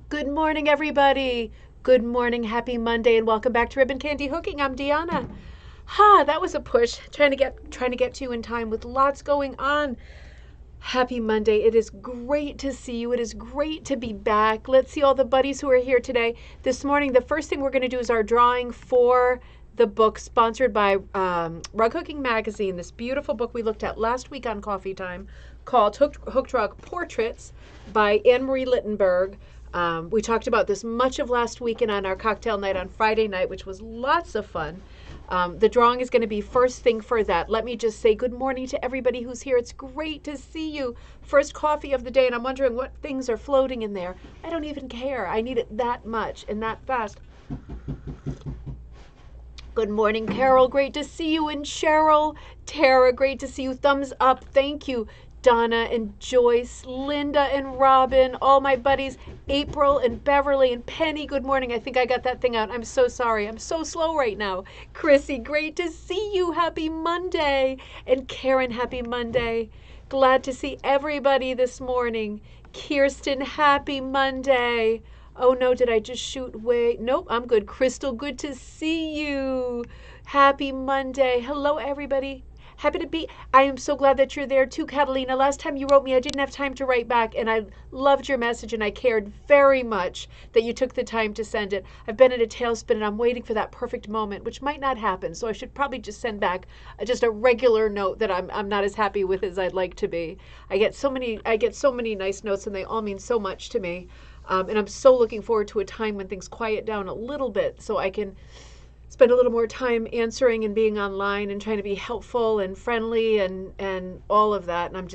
Good morning, everybody. Good morning, happy Monday, and welcome back to Ribbon Candy Hooking. I'm Deanna. That was a push. Trying to get to you in time with lots going on. Happy Monday. It is great to see you. It is great to be back. Let's see all the buddies who are here today. This morning, the first thing we're going to do is our drawing for the book sponsored by Rug Hooking Magazine. This beautiful book we looked at last week on Coffee Time called Hooked Rug Portraits by Anne-Marie Littenberg. We talked about this much of last weekend on our cocktail night on Friday night, which was lots of fun. The drawing is going to be first thing for that. Let me just say good morning to everybody who's here. It's great to see you. First coffee of the day, and I'm wondering what things are floating in there. I don't even care. I need it that much and that fast. Good morning, Carol. Great to see you. And Cheryl, Tara, great to see you. Thumbs up. Thank you. Donna and Joyce, Linda and Robin, all my buddies, April and Beverly and Penny, good morning. I think I got that thing out. I'm so sorry. I'm so slow right now. Chrissy, great to see you. Happy Monday. And Karen, happy Monday. Glad to see everybody this morning. Kirsten, happy Monday. Oh no, did I just shoot way? Nope, I'm good. Crystal, good to see you. Happy Monday. Hello, everybody. Happy to be. I am so glad that you're there too, Catalina. Last time you wrote me, I didn't have time to write back, and I loved your message, and I cared very much that you took the time to send it. I've been in a tailspin, and I'm waiting for that perfect moment, which might not happen. So I should probably just send back just a regular note that I'm not as happy with as I'd like to be. I get so many nice notes, and they all mean so much to me. And I'm so looking forward to a time when things quiet down a little bit, so I can spend a little more time answering and being online and trying to be helpful and friendly and all of that. And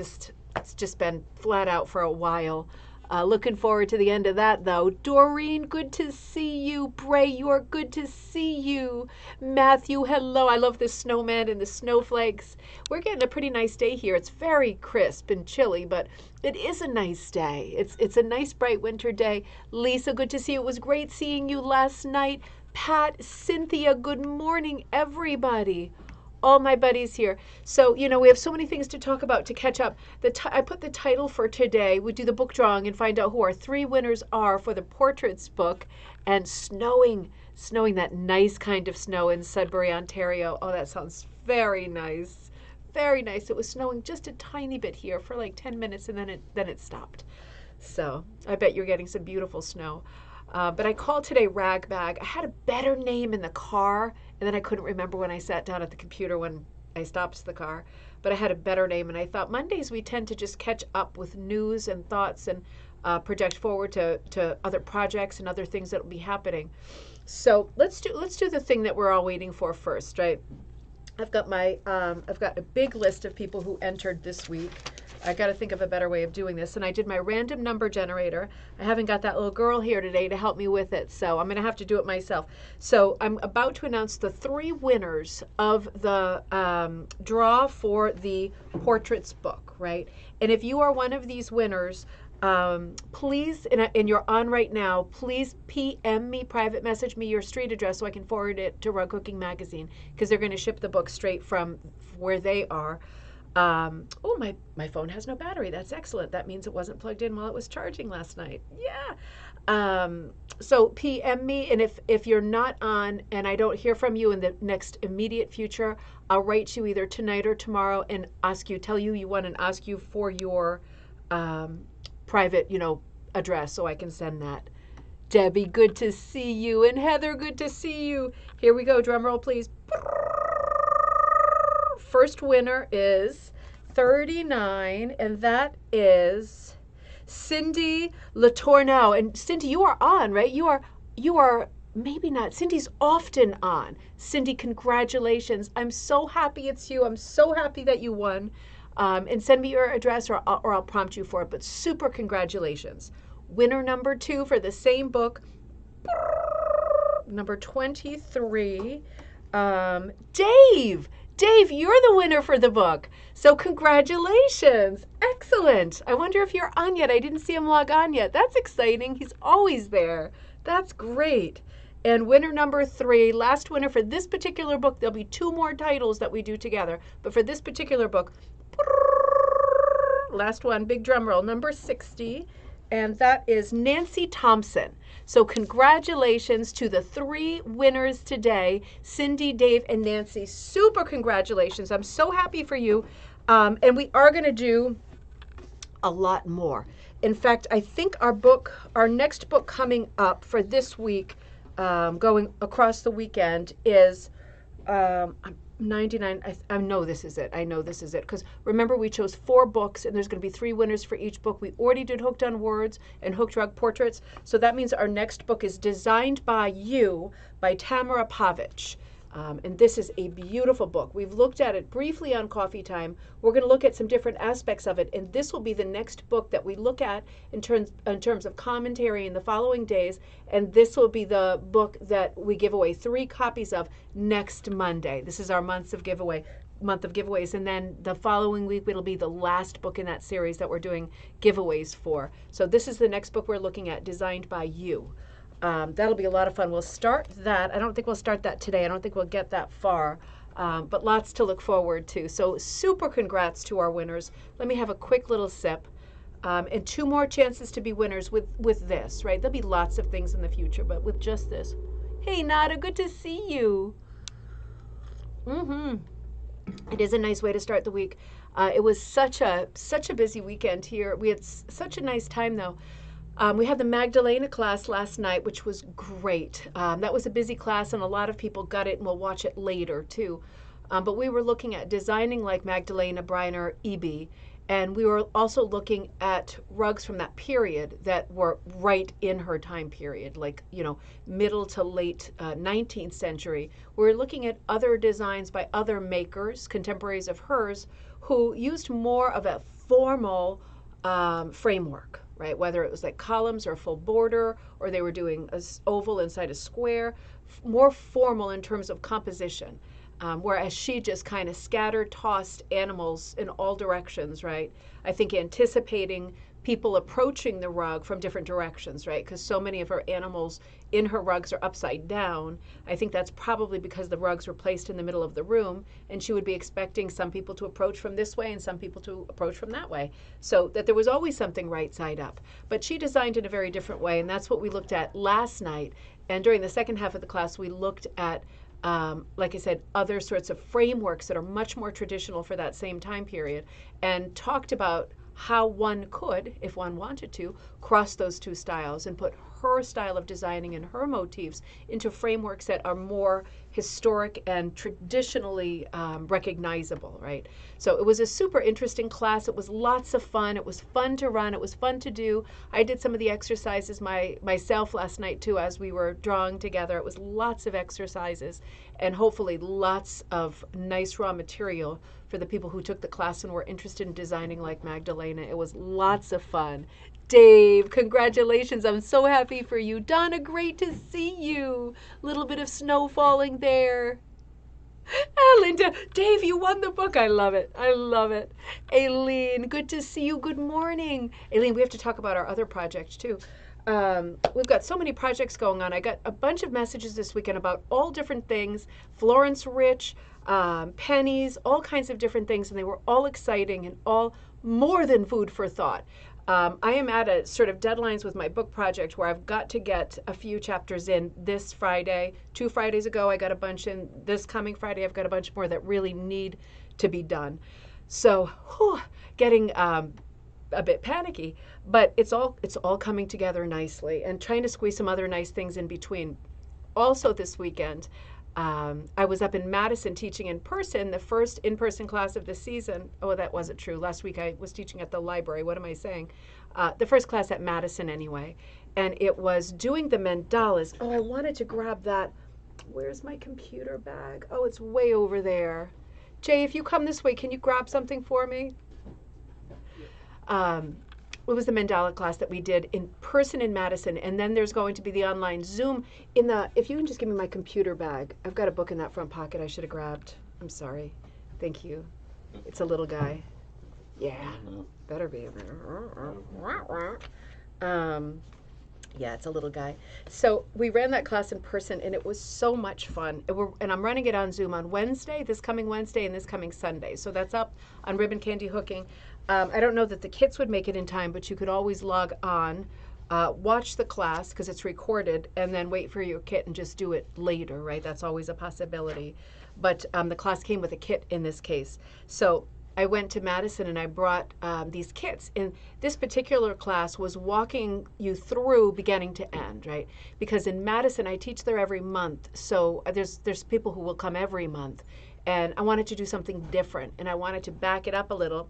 it's just been flat out for a while. Looking forward to the end of that, though. Doreen, good to see you. Bray, you're good to see you. Matthew, hello. I love the snowman and the snowflakes. We're getting a pretty nice day here. It's very crisp and chilly, but it is a nice day. It's a nice, bright winter day. Lisa, good to see you. It was great seeing you last night. Pat, Cynthia, good morning, everybody. All my buddies here. So, we have so many things to talk about to catch up. I put the title for today. We do the book drawing and find out who our 3 winners are for the Portraits book. And snowing, that nice kind of snow in Sudbury, Ontario. Oh, that sounds very nice. Very nice. It was snowing just a tiny bit here for like 10 minutes, and then it stopped. So I bet you're getting some beautiful snow. But I called today Ragbag. I had a better name in the car, and then I couldn't remember when I sat down at the computer when I stopped the car. But I had a better name, and I thought Mondays we tend to just catch up with news and thoughts and project forward to other projects and other things that will be happening. So let's do the thing that we're all waiting for first, right? I've got a big list of people who entered this week. I got to think of a better way of doing this. And I did my random number generator. I haven't got that little girl here today to help me with it, so I'm going to have to do it myself. So I'm about to announce the 3 winners of the draw for the Portraits book, right? And if you are one of these winners, please, and you're on right now, please PM me, private message me your street address so I can forward it to Rug Hooking Magazine, because they're going to ship the book straight from where they are. Oh, my phone has no battery. That's excellent. That means it wasn't plugged in while it was charging last night. Yeah. So PM me, and if you're not on and I don't hear from you in the next immediate future, I'll write you either tonight or tomorrow and tell you you want, and ask you for your private, address so I can send that. Debbie, good to see you. And Heather, good to see you. Here we go. Drum roll, please. First winner is 39, and that is Cindy Latourneau. And Cindy, you are on, right? You are maybe not. Cindy's often on. Cindy, congratulations. I'm so happy it's you. I'm so happy that you won. And send me your address or I'll prompt you for it. But super congratulations. Winner number 2 for the same book, number 23, Dave. Dave, you're the winner for the book. So congratulations. Excellent. I wonder if you're on yet. I didn't see him log on yet. That's exciting. He's always there. That's great. And winner number 3, last winner for this particular book. There'll be 2 more titles that we do together. But for this particular book, last one, big drum roll, number 60. and that is Nancy Thompson. So congratulations to the 3 winners today, Cindy, Dave, and Nancy. Super congratulations. I'm so happy for you. And we are going to do a lot more. In fact, I think our next book coming up for this week, going across the weekend, is 99. I know this is it. I know this is it. Because remember, we chose 4 books, and there's going to be 3 winners for each book. We already did Hooked on Words and Hooked Rug Portraits. So that means our next book is Designed by You by Tamara Pavich. And this is a beautiful book. We've looked at it briefly on Coffee Time. We're going to look at some different aspects of it, and this will be the next book that we look at in terms of commentary in the following days, and this will be the book that we give away 3 copies of next Monday. This is our month of giveaways, and then the following week it'll be the last book in that series that we're doing giveaways for. So this is the next book we're looking at, Designed by You. That'll be a lot of fun. We'll start that. I don't think we'll start that today. I don't think we'll get that far, but lots to look forward to. So super congrats to our winners. Let me have a quick little sip. And 2 more chances to be winners with this, right? There'll be lots of things in the future, but with just this. Hey, Nada, good to see you. It is a nice way to start the week. It was such a busy weekend here. We had such a nice time, though. We had the Magdalena class last night, which was great. That was a busy class, and a lot of people got it, and we'll watch it later, too. But we were looking at designing like Magdalena Briner Eby, and we were also looking at rugs from that period that were right in her time period, like, middle to late 19th century. We were looking at other designs by other makers, contemporaries of hers, who used more of a formal framework. Right? Whether it was like columns or full border, or they were doing an oval inside a square, more formal in terms of composition. Whereas she just kind of scattered, tossed animals in all directions, right? I think anticipating people approaching the rug from different directions, right? Because so many of her animals in her rugs are upside down. I think that's probably because the rugs were placed in the middle of the room, and she would be expecting some people to approach from this way and some people to approach from that way. So that there was always something right side up. But she designed in a very different way, and that's what we looked at last night. And during the second half of the class, we looked at like I said, other sorts of frameworks that are much more traditional for that same time period, and talked about how one could, if one wanted to, cross those 2 styles and put her style of designing and her motifs into frameworks that are more historic and traditionally recognizable, right? So it was a super interesting class. It was lots of fun. It was fun to run. It was fun to do. I did some of the exercises myself last night too as we were drawing together. It was lots of exercises and hopefully lots of nice raw material for the people who took the class and were interested in designing like Magdalena. It was lots of fun. Dave, congratulations. I'm so happy for you. Donna, great to see you. Little bit of snow falling there. Linda, Dave, you won the book. I love it. I love it. Aileen, good to see you. Good morning. Aileen, we have to talk about our other project too. We've got so many projects going on. I got a bunch of messages this weekend about all different things. Florence Rich, Pennies, all kinds of different things, and they were all exciting and all more than food for thought. I am at a sort of deadlines with my book project where I've got to get a few chapters in this Friday. 2 Fridays ago, I got a bunch in. This coming Friday, I've got a bunch more that really need to be done. So, getting a bit panicky, but it's all coming together nicely, and trying to squeeze some other nice things in between. Also this weekend, I was up in Madison teaching in person, the first in-person class of the season. Oh, that wasn't true. Last week I was teaching at the library. What am I saying? The first class at Madison anyway. And it was doing the mandalas. Oh, I wanted to grab that. Where's my computer bag? Oh, it's way over there. Jay, if you come this way, can you grab something for me? It was the mandala class that we did in person in Madison, and then there's going to be the online Zoom if you can just give me my computer bag. I've got a book in that front pocket I should have grabbed. I'm sorry. Thank you. It's a little guy. Yeah, better be. Yeah, it's a little guy. So we ran that class in person, and it was so much fun. And I'm running it on Zoom on Wednesday, this coming Wednesday, and this coming Sunday. So that's up on Ribbon Candy Hooking. I don't know that the kits would make it in time, but you could always log on, watch the class because it's recorded, and then wait for your kit and just do it later, right? That's always a possibility. But the class came with a kit in this case. So I went to Madison and I brought these kits. And this particular class was walking you through beginning to end, right? Because in Madison, I teach there every month. So there's people who will come every month. And I wanted to do something different. And I wanted to back it up a little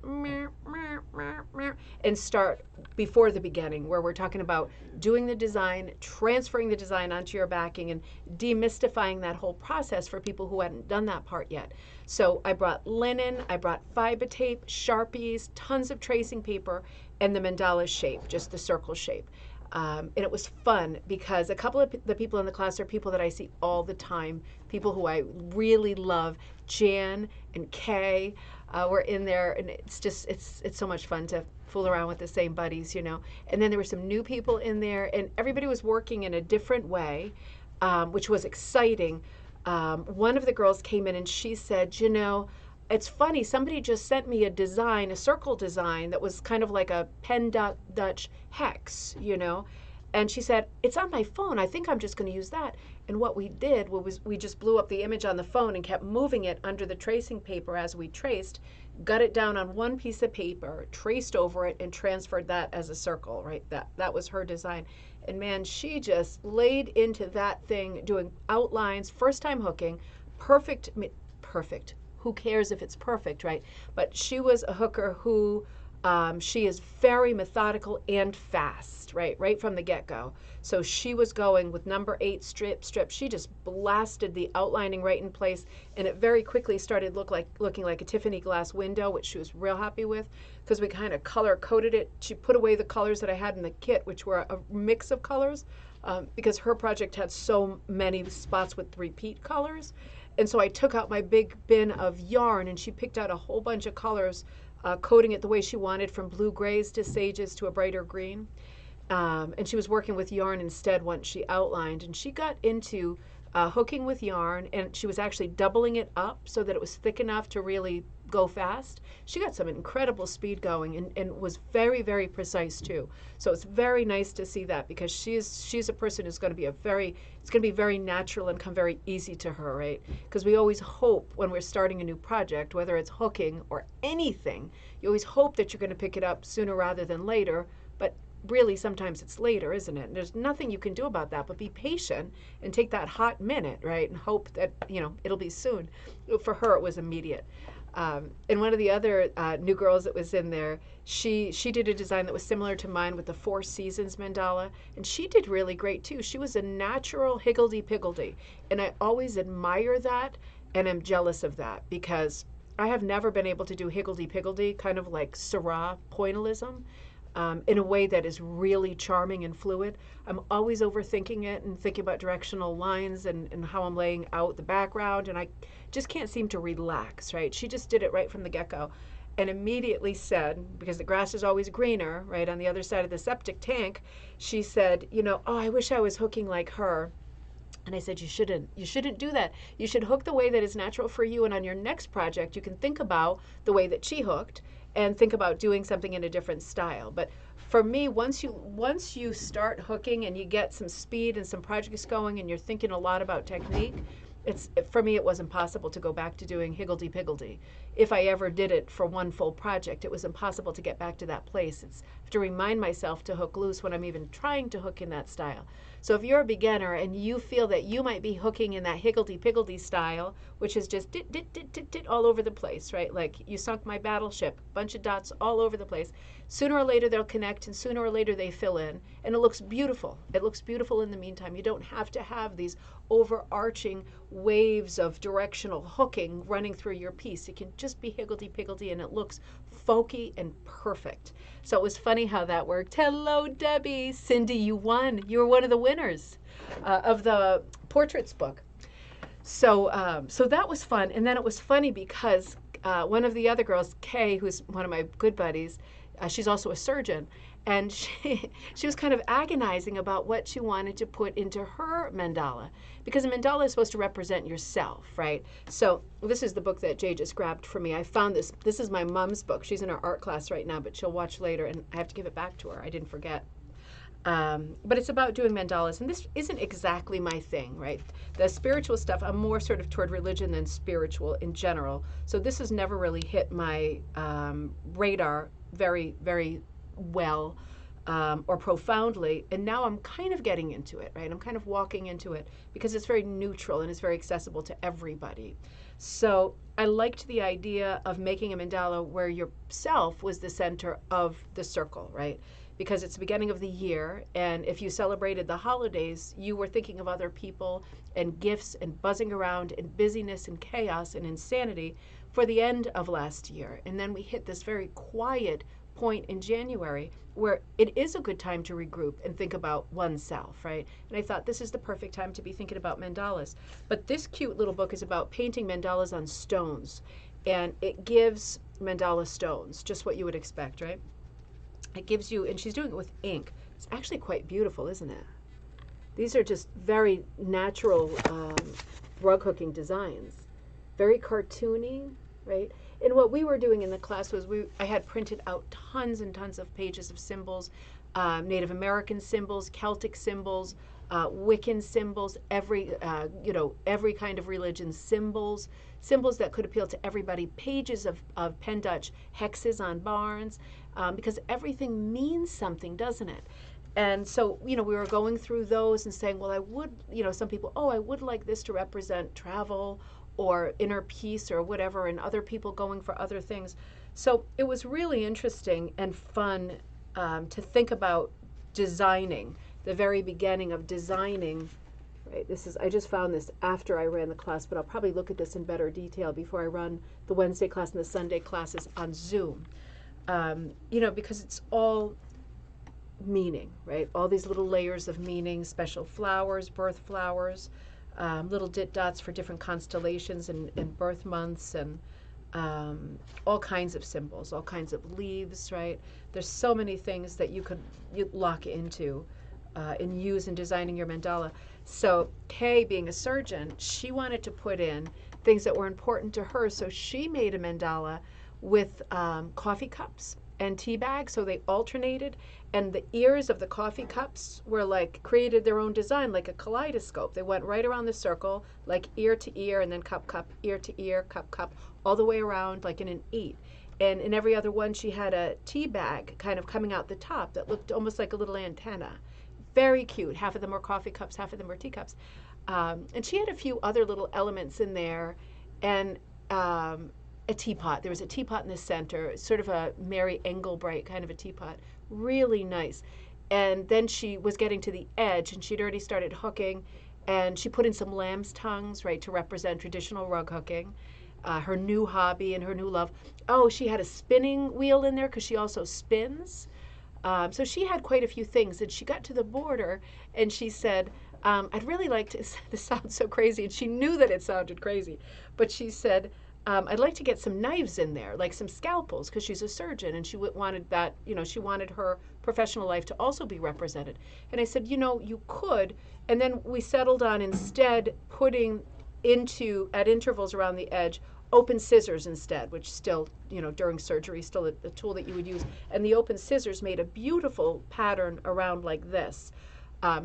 and start before the beginning, where we're talking about doing the design, transferring the design onto your backing, and demystifying that whole process for people who hadn't done that part yet. So I brought linen, I brought fiber tape, Sharpies, tons of tracing paper, and the mandala shape, just the circle shape. And it was fun because a couple of the people in the class are people that I see all the time, people who I really love. Jan and Kay were in there, and it's just, it's so much fun to fool around with the same buddies, you know. And then there were some new people in there, and everybody was working in a different way, which was exciting. One of the girls came in and she said, you know, it's funny, somebody just sent me a design, a circle design that was kind of like a pen Dutch hex, you know. And she said, it's on my phone. I think I'm just going to use that. And what we did was we just blew up the image on the phone and kept moving it under the tracing paper as we traced, got it down on one piece of paper, traced over it, and transferred that as a circle, right? That was her design. And man, she just laid into that thing, doing outlines, first time hooking, perfect, perfect. Who cares if it's perfect, right? But she was a hooker who, she is very methodical and fast, right? Right from the get-go. So she was going with number 8 strip. She just blasted the outlining right in place, and it very quickly started looking like a Tiffany glass window, which she was real happy with because we kind of color coded it. She put away the colors that I had in the kit, which were a mix of colors, because her project had so many spots with repeat colors. And so I took out my big bin of yarn, and she picked out a whole bunch of colors, coding it the way she wanted, from blue grays to sages to a brighter green. And she was working with yarn instead once she outlined. And she got into hooking with yarn, and she was actually doubling it up so that it was thick enough to really go fast. She got some incredible speed going, and was very, very precise too. So it's very nice to see that, because she's a person who's going to be it's going to be very natural and come very easy to her, right? Because we always hope when we're starting a new project, whether it's hooking or anything, you always hope that you're going to pick it up sooner rather than later, but really sometimes it's later, isn't it? And there's nothing you can do about that but be patient and take that hot minute, right, and hope that, you know, it'll be soon. For her, it was immediate. And one of the other new girls that was in there, she did a design that was similar to mine with the 4 seasons mandala, and she did really great too. She was a natural higgledy-piggledy, and I always admire that, and I'm jealous of that, because I have never been able to do higgledy-piggledy, kind of like Syrah pointillism, in a way that is really charming and fluid. I'm always overthinking it and thinking about directional lines and how I'm laying out the background, and I just can't seem to relax, right? She just did it right from the get-go, and immediately said, because the grass is always greener, right, on the other side of the septic tank, she said, you know, oh, I wish I was hooking like her. And I said, you shouldn't do that. You should hook the way that is natural for you, and on your next project, you can think about the way that she hooked and think about doing something in a different style. But for me, once you start hooking and you get some speed and some projects going and you're thinking a lot about technique, for me, it was impossible to go back to doing higgledy-piggledy. If I ever did it for one full project, it was impossible to get back to that place. I have to remind myself to hook loose when I'm even trying to hook in that style. So if you're a beginner and you feel that you might be hooking in that higgledy-piggledy style, which is just dit, dit, dit, dit, dit all over the place, right? Like you sunk my battleship, bunch of dots all over the place. Sooner or later they'll connect, and sooner or later they fill in, and it looks beautiful. It looks beautiful in the meantime. You don't have to have these overarching waves of directional hooking running through your piece. It can just be higgledy-piggledy, and it looks folky and perfect. So it was funny how that worked. Hello, Debbie. Cindy, you won. You were one of the winners of the portraits book. So so that was fun. And then it was funny because one of the other girls, Kay, who's one of my good buddies, she's also a surgeon, and she was kind of agonizing about what she wanted to put into her mandala, because a mandala is supposed to represent yourself, right? So this is the book that Jay just grabbed for me. I found this. This is my mom's book. She's in her art class right now, but she'll watch later, and I have to give it back to her. I didn't forget. But it's about doing mandalas, and this isn't exactly my thing, right? The spiritual stuff, I'm more sort of toward religion than spiritual in general. So this has never really hit my radar very, very well or profoundly. And now I'm kind of getting into it, right? I'm kind of walking into it because it's very neutral and it's very accessible to everybody. So I liked the idea of making a mandala where yourself was the center of the circle, right? Because it's the beginning of the year, and if you celebrated the holidays, you were thinking of other people and gifts and buzzing around and busyness and chaos and insanity for the end of last year. And then we hit this very quiet point in January where it is a good time to regroup and think about oneself, right? And I thought this is the perfect time to be thinking about mandalas. But this cute little book is about painting mandalas on stones, and it gives mandala stones, just what you would expect, right? It gives you, and she's doing it with ink. It's actually quite beautiful, isn't it? These are just very natural rug hooking designs. Very cartoony, right? And what we were doing in the class was I had printed out tons and tons of pages of symbols, Native American symbols, Celtic symbols, Wiccan symbols, every kind of religion symbols, symbols that could appeal to everybody, pages of Penn Dutch hexes on barns, because everything means something, doesn't it? And so, we were going through those and saying, well, I would, some people, I would like this to represent travel or inner peace or whatever, and other people going for other things. So it was really interesting and fun to think about designing, the very beginning of designing. Right, I just found this after I ran the class, but I'll probably look at this in better detail before I run the Wednesday class and the Sunday classes on Zoom. Because it's all meaning, right? All these little layers of meaning, special flowers, birth flowers, little dit dots for different constellations and birth months, and all kinds of symbols, all kinds of leaves, right? There's so many things that you lock into and use in designing your mandala. So Kay, being a surgeon, she wanted to put in things that were important to her, so she made a mandala with coffee cups and tea bags, so they alternated, and the ears of the coffee cups were created their own design, like a kaleidoscope. They went right around the circle, like ear to ear, and then cup, ear to ear, cup, all the way around, like in an 8. And in every other one, she had a tea bag kind of coming out the top that looked almost like a little antenna. Very cute. Half of them were coffee cups, half of them were teacups. And she had a few other little elements in there, and a teapot. There was a teapot in the center, sort of a Mary Engelbreit kind of a teapot. Really nice. And then she was getting to the edge, and she'd already started hooking, and she put in some lamb's tongues, right, to represent traditional rug hooking. Her new hobby and her new love. Oh, she had a spinning wheel in there because she also spins. So she had quite a few things, and she got to the border, and she said, I'd really like to, this sounds so crazy, and she knew that it sounded crazy, but she said, I'd like to get some knives in there, like some scalpels, because she's a surgeon, and she wanted that, she wanted her professional life to also be represented. And I said, you could, and then we settled on instead putting at intervals around the edge, open scissors instead, which still, during surgery, still a tool that you would use. And the open scissors made a beautiful pattern around like this.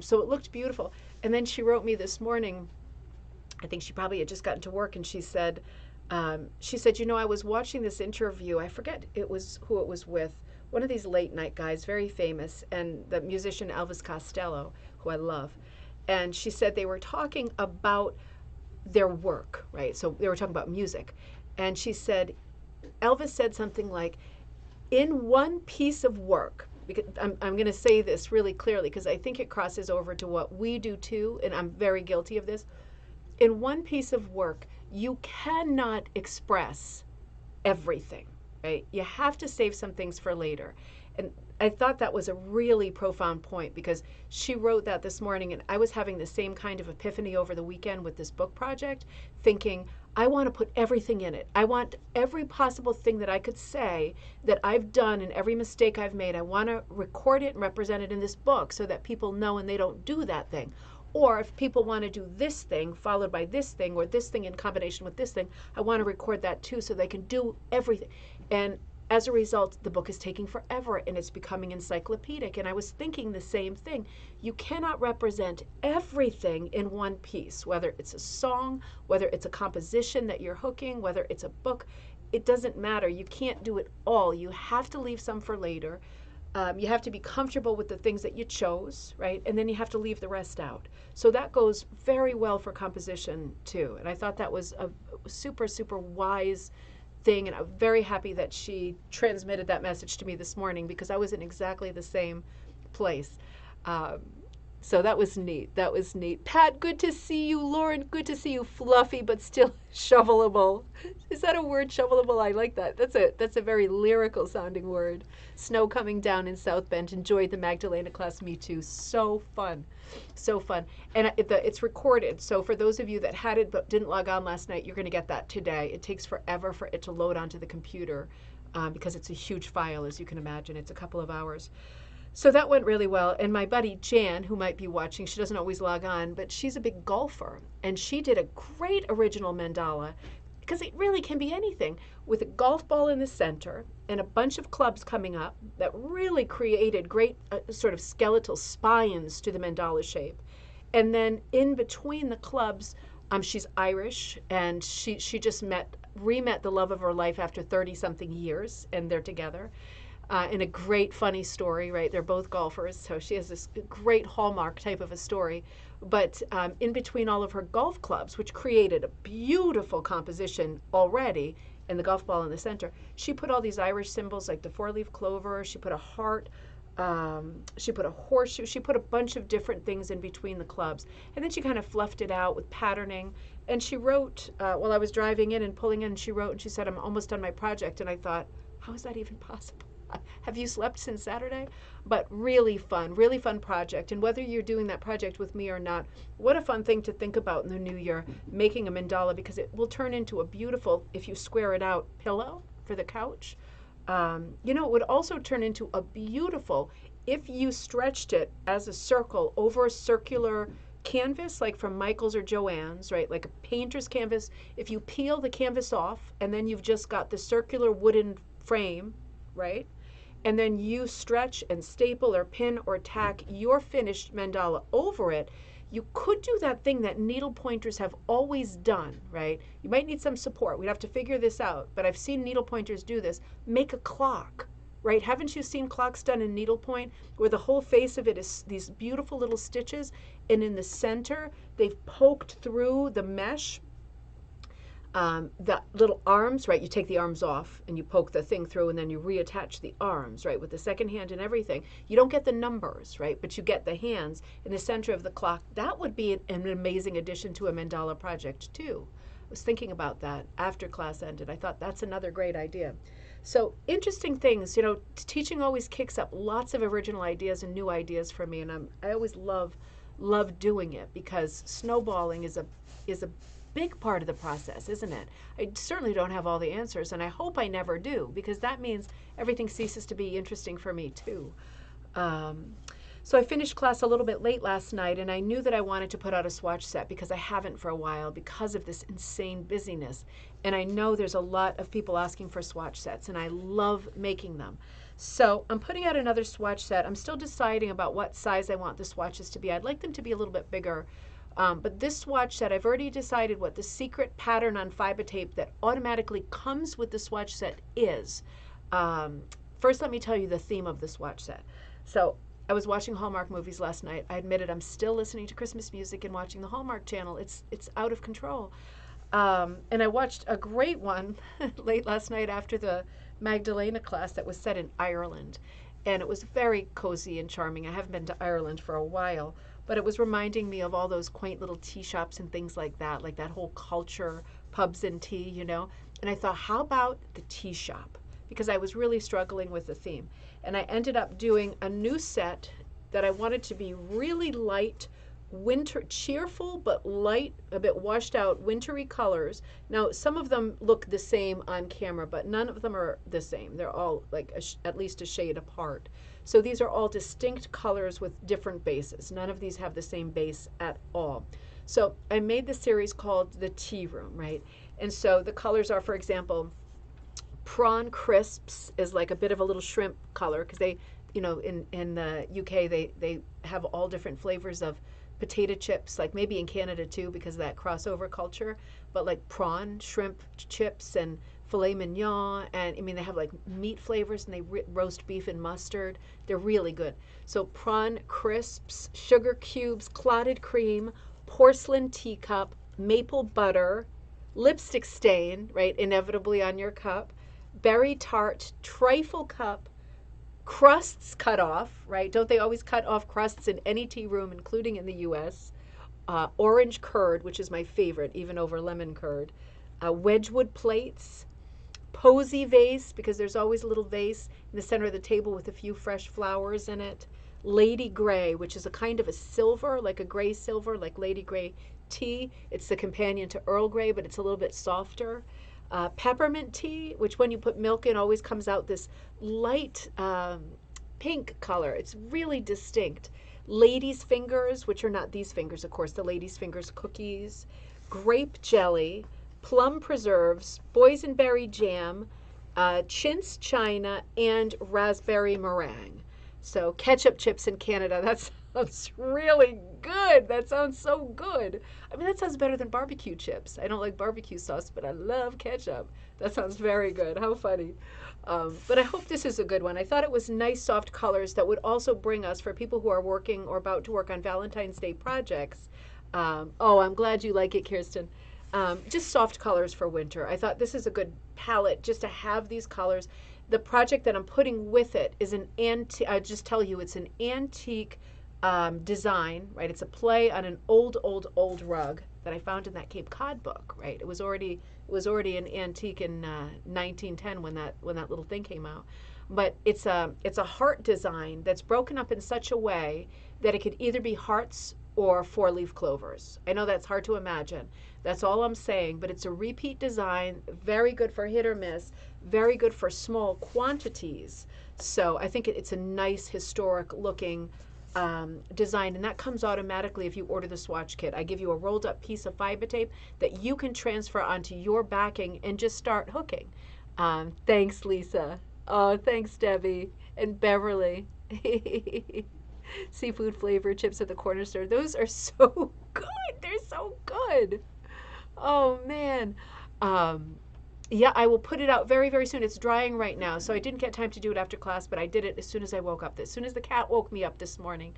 So it looked beautiful. And then she wrote me this morning, I think she probably had just gotten to work, and she said, I was watching this interview, I forget who it was with, one of these late night guys, very famous, and the musician Elvis Costello, who I love. And she said they were talking about their work, right? So they were talking about music. And she said, Elvis said something like, in one piece of work, because I'm going to say this really clearly because I think it crosses over to what we do too, and I'm very guilty of this. In one piece of work, you cannot express everything, right? You have to save some things for later. And I thought that was a really profound point because she wrote that this morning, and I was having the same kind of epiphany over the weekend with this book project, thinking, I want to put everything in it. I want every possible thing that I could say that I've done and every mistake I've made. I want to record it and represent it in this book so that people know and they don't do that thing. Or if people want to do this thing followed by this thing or this thing in combination with this thing, I want to record that too so they can do everything. And as a result, the book is taking forever and it's becoming encyclopedic. And I was thinking the same thing. You cannot represent everything in one piece, whether it's a song, whether it's a composition that you're hooking, whether it's a book. It doesn't matter. You can't do it all. You have to leave some for later. You have to be comfortable with the things that you chose, right? And then you have to leave the rest out. So that goes very well for composition too. And I thought that was a super, super wise thing. And I'm very happy that she transmitted that message to me this morning because I was in exactly the same place. So that was neat. That was neat. Pat, good to see you. Lauren, good to see you. Fluffy, but still shovelable. Is that a word, shovelable? I like that. That's a very lyrical sounding word. Snow coming down in South Bend. Enjoyed the Magdalena class. Me too. So fun. So fun. And it's recorded. So for those of you that had it but didn't log on last night, you're going to get that today. It takes forever for it to load onto the computer because it's a huge file, as you can imagine. It's a couple of hours. So that went really well. And my buddy Jan, who might be watching, she doesn't always log on, but she's a big golfer. And she did a great original mandala, because it really can be anything, with a golf ball in the center and a bunch of clubs coming up that really created great sort of skeletal spines to the mandala shape. And then in between the clubs, she's Irish, and she just re-met the love of her life after 30-something years, and they're together. In a great funny story, right? They're both golfers, so she has this great Hallmark type of a story. But in between all of her golf clubs, which created a beautiful composition already, and the golf ball in the center, she put all these Irish symbols like the four-leaf clover, she put a heart, she put a horseshoe, she put a bunch of different things in between the clubs. And then she kind of fluffed it out with patterning. And she wrote, while I was driving in and pulling in, she wrote and she said, I'm almost done my project. And I thought, how is that even possible? Have you slept since Saturday? But really fun project. And whether you're doing that project with me or not, what a fun thing to think about in the new year, making a mandala, because it will turn into a beautiful, if you square it out, pillow for the couch. It would also turn into a beautiful, if you stretched it as a circle over a circular canvas, like from Michael's or Joann's, right? Like a painter's canvas. If you peel the canvas off and then you've just got the circular wooden frame, right? And then you stretch and staple or pin or tack your finished mandala over it, you could do that thing that needle pointers have always done, right? You might need some support. We'd have to figure this out, but I've seen needle pointers do this. Make a clock, right? Haven't you seen clocks done in needlepoint where the whole face of it is these beautiful little stitches, and in the center they've poked through the mesh the little arms, right? You take the arms off and you poke the thing through and then you reattach the arms, right? With the second hand and everything. You don't get the numbers, right? But you get the hands in the center of the clock. That would be an amazing addition to a mandala project too. I was thinking about that after class ended. I thought that's another great idea. So interesting things, teaching always kicks up lots of original ideas and new ideas for me. And I always love doing it because snowballing is a big part of the process, isn't it? I certainly don't have all the answers, and I hope I never do, because that means everything ceases to be interesting for me too. So I finished class a little bit late last night, and I knew that I wanted to put out a swatch set because I haven't for a while because of this insane busyness. And I know there's a lot of people asking for swatch sets, and I love making them. So I'm putting out another swatch set. I'm still deciding about what size I want the swatches to be. I'd like them to be a little bit bigger. But this swatch set, I've already decided what the secret pattern on fiber tape that automatically comes with the swatch set is. First, let me tell you the theme of the swatch set. So I was watching Hallmark movies last night. I admitted I'm still listening to Christmas music and watching the Hallmark Channel. It's out of control. And I watched a great one late last night after the Magdalena class that was set in Ireland. And it was very cozy and charming. I haven't been to Ireland for a while, but it was reminding me of all those quaint little tea shops and things like that whole culture, pubs and tea, And I thought, how about the tea shop? because I was really struggling with the theme. And I ended up doing a new set that I wanted to be really light, winter, cheerful but light, a bit washed out, wintry colors. Now, some of them look the same on camera, but none of them are the same. They're all like at least a shade apart. So these are all distinct colors with different bases. None of these have the same base at all. So I made the series called The Tea Room, right? And so the colors are, for example, prawn crisps is like a bit of a little shrimp color, because they, in the UK, they have all different flavors of potato chips, like maybe in Canada too, because of that crossover culture. But like prawn, shrimp chips, and filet mignon, and I mean they have like meat flavors, and they roast beef and mustard. They're really good. So prawn crisps, sugar cubes, clotted cream, porcelain teacup, maple butter, lipstick stain, right, inevitably on your cup, berry tart, trifle cup, crusts cut off, right? Don't they always cut off crusts in any tea room, including in the US? Orange curd, which is my favorite, even over lemon curd. Wedgwood plates, posy vase, because there's always a little vase in the center of the table with a few fresh flowers in it. Lady Grey, which is a kind of a silver, like a gray silver, like Lady Grey tea. It's the companion to Earl Grey, but it's a little bit softer. Peppermint tea, which when you put milk in always comes out this light pink color. It's really distinct. Lady's fingers, which are not these fingers, of course, the lady's fingers cookies. Grape jelly, plum preserves, boysenberry jam, chintz china, and raspberry meringue. So ketchup chips in Canada, that sounds really good. That sounds so good. I mean, that sounds better than barbecue chips. I don't like barbecue sauce, but I love ketchup. That sounds very good. How funny. But I hope this is a good one. I thought it was nice, soft colors that would also bring us, for people who are working or about to work on Valentine's Day projects. Oh, I'm glad you like it, Kirsten. Just soft colors for winter. I thought this is a good palette just to have these colors. The project that I'm putting with it is an antique, I just tell you, it's an antique design, right? It's a play on an old rug that I found in that Cape Cod book, right? It was already an antique in 1910 when that little thing came out. But it's a heart design that's broken up in such a way that it could either be hearts or four-leaf clovers. I know that's hard to imagine. That's all I'm saying, but it's a repeat design, very good for hit or miss, very good for small quantities. So I think it's a nice historic looking design, and that comes automatically if you order the swatch kit. I give you a rolled up piece of fiber tape that you can transfer onto your backing and just start hooking. Thanks, Lisa. Oh, thanks, Debbie and Beverly. Seafood flavored chips at the corner store. Those are so good. They're so good. Oh man. Yeah, I will put it out very, very soon. It's drying right now, so I didn't get time to do it after class, but I did it as soon as I woke up. As soon as the cat woke me up this morning,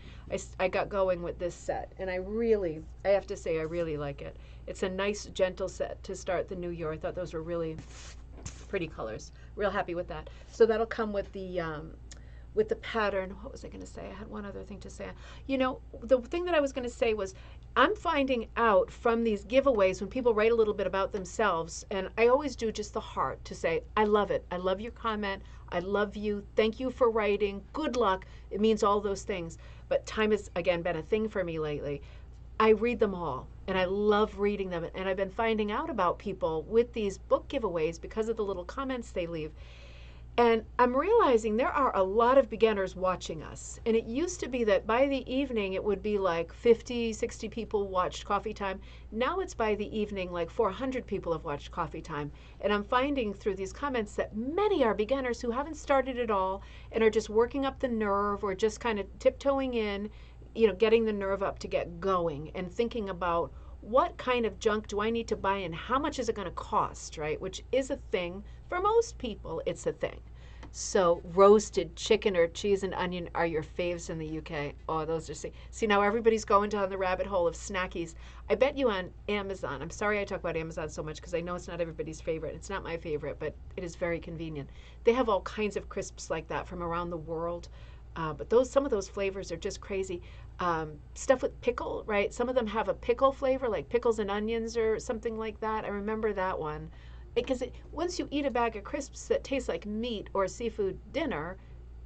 I got going with this set, and I have to say, I really like it. It's a nice, gentle set to start the new year. I thought those were really pretty colors. Real happy with that. So that'll come with the pattern. What was I going to say? I had one other thing to say. The thing that I was going to say was, I'm finding out from these giveaways when people write a little bit about themselves, and I always do just the heart to say, I love it. I love your comment. I love you. Thank you for writing. Good luck. It means all those things. But time has, again, been a thing for me lately. I read them all, and I love reading them. And I've been finding out about people with these book giveaways because of the little comments they leave. And I'm realizing there are a lot of beginners watching us. And it used to be that by the evening, it would be like 50, 60 people watched Coffee Time. Now it's by the evening, like 400 people have watched Coffee Time. And I'm finding through these comments that many are beginners who haven't started at all and are just working up the nerve or just kind of tiptoeing in, getting the nerve up to get going and thinking about what kind of junk do I need to buy and how much is it going to cost, right? Which is a thing. For most people, it's a thing. So roasted chicken or cheese and onion are your faves in the UK. Oh, those are, see now everybody's going down the rabbit hole of snackies. I bet you on Amazon. I'm sorry I talk about Amazon so much because I know it's not everybody's favorite. It's not my favorite, but it is very convenient. They have all kinds of crisps like that from around the world. But some of those flavors are just crazy. Stuff with pickle, right? Some of them have a pickle flavor, like pickles and onions or something like that. I remember that one. because once you eat a bag of crisps that tastes like meat or seafood dinner,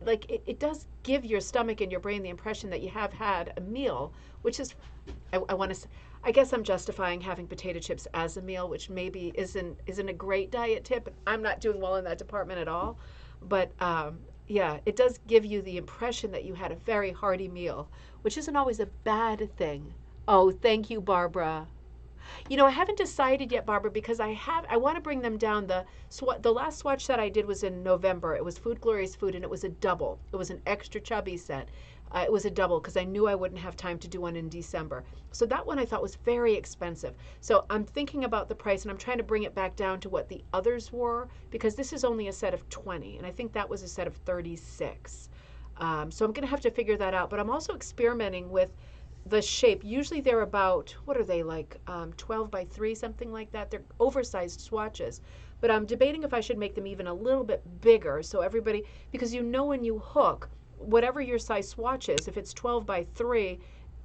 like it does give your stomach and your brain the impression that you have had a meal, which is, I want to, I guess I'm justifying having potato chips as a meal, which maybe isn't a great diet tip. I'm not doing well in that department at all, but yeah, it does give you the impression that you had a very hearty meal, which isn't always a bad thing. Oh, thank you, Barbara. You know, I haven't decided yet, Barbara, because I want to bring them down. The last swatch that I did was in November. It was Food Glorious Food, and it was a double. It was an extra chubby set. It was a double because I knew I wouldn't have time to do one in December. So that one I thought was very expensive. So I'm thinking about the price, and I'm trying to bring it back down to what the others were, because this is only a set of 20, and I think that was a set of 36. So I'm going to have to figure that out. But I'm also experimenting with the shape. Usually they're about, what are they, like 12 by 3, something like that. They're oversized swatches. But I'm debating if I should make them even a little bit bigger so everybody, because you know when you hook, whatever your size swatch is, if it's 12 by 3,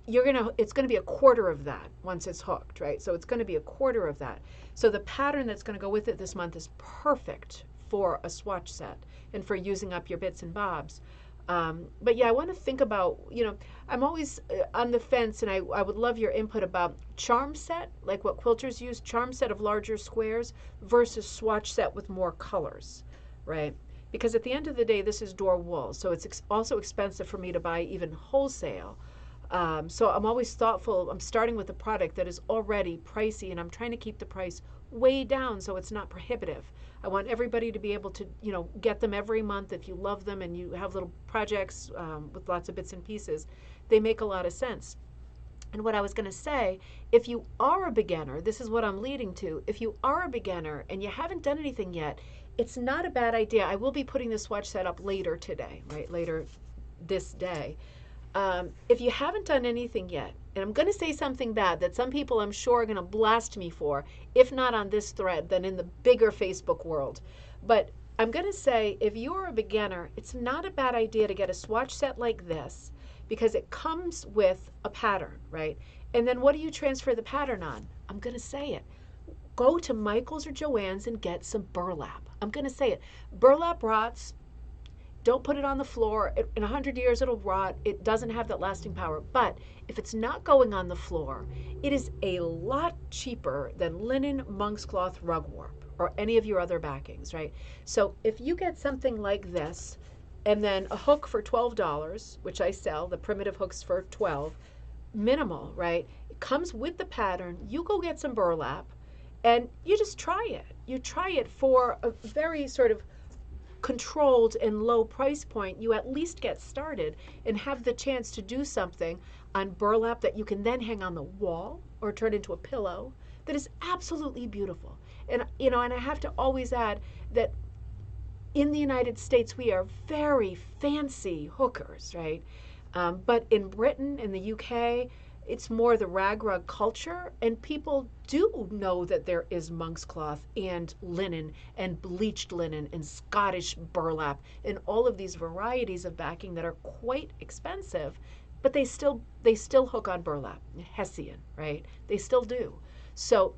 it's gonna be a quarter of that once it's hooked, right? So it's gonna be a quarter of that. So the pattern that's gonna go with it this month is perfect for a swatch set and for using up your bits and bobs. But yeah, I want to think about, I'm always on the fence, and I would love your input about charm set, like what quilters use, charm set of larger squares versus swatch set with more colors, right? Because at the end of the day, this is door wool, so it's also expensive for me to buy even wholesale. So I'm always thoughtful. I'm starting with a product that is already pricey, and I'm trying to keep the price way down so it's not prohibitive. I want everybody to be able to, get them every month if you love them and you have little projects with lots of bits and pieces. They make a lot of sense. And what I was going to say, if you are a beginner, this is what I'm leading to. If you are a beginner and you haven't done anything yet, it's not a bad idea. I will be putting the swatch set up later today, right? Later this day. If you haven't done anything yet, and I'm going to say something bad that some people I'm sure are going to blast me for, if not on this thread, then in the bigger Facebook world. But I'm going to say if you're a beginner, it's not a bad idea to get a swatch set like this because it comes with a pattern, right? And then what do you transfer the pattern on? I'm going to say it. Go to Michael's or Joann's and get some burlap. I'm going to say it. Burlap rots. Don't put it on the floor. In 100 years, it'll rot. It doesn't have that lasting power. But if it's not going on the floor, it is a lot cheaper than linen, monk's cloth, rug warp, or any of your other backings, right? So if you get something like this, and then a hook for $12, which I sell, the primitive hooks for $12, minimal, right? It comes with the pattern. You go get some burlap, and you just try it. You try it for a very sort of controlled and low price point. You at least get started and have the chance to do something on burlap that you can then hang on the wall or turn into a pillow that is absolutely beautiful. And and I have to always add that in the United States we are very fancy hookers, right? But in Britain, in the UK, it's more the rag rug culture, and people do know that there is monk's cloth and linen and bleached linen and Scottish burlap and all of these varieties of backing that are quite expensive, but they still hook on burlap, Hessian, right? They still do. So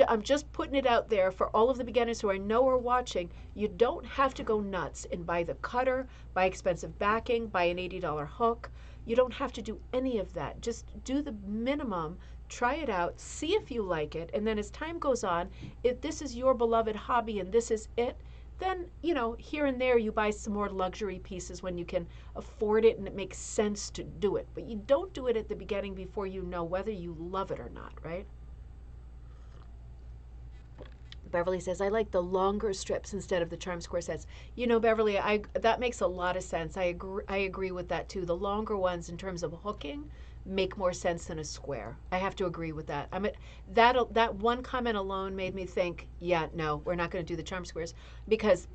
I'm just putting it out there for all of the beginners who I know are watching. You don't have to go nuts and buy the cutter, buy expensive backing, buy an $80 hook. You don't have to do any of that. Just do the minimum, try it out, see if you like it, and then as time goes on, if this is your beloved hobby and this is it, then, here and there you buy some more luxury pieces when you can afford it and it makes sense to do it. But you don't do it at the beginning before you know whether you love it or not, right? Beverly says, I like the longer strips instead of the charm square sets. Beverly, that makes a lot of sense. I agree with that too. The longer ones in terms of hooking make more sense than a square. I have to agree with that. That one comment alone made me think, yeah, no, we're not going to do the charm squares because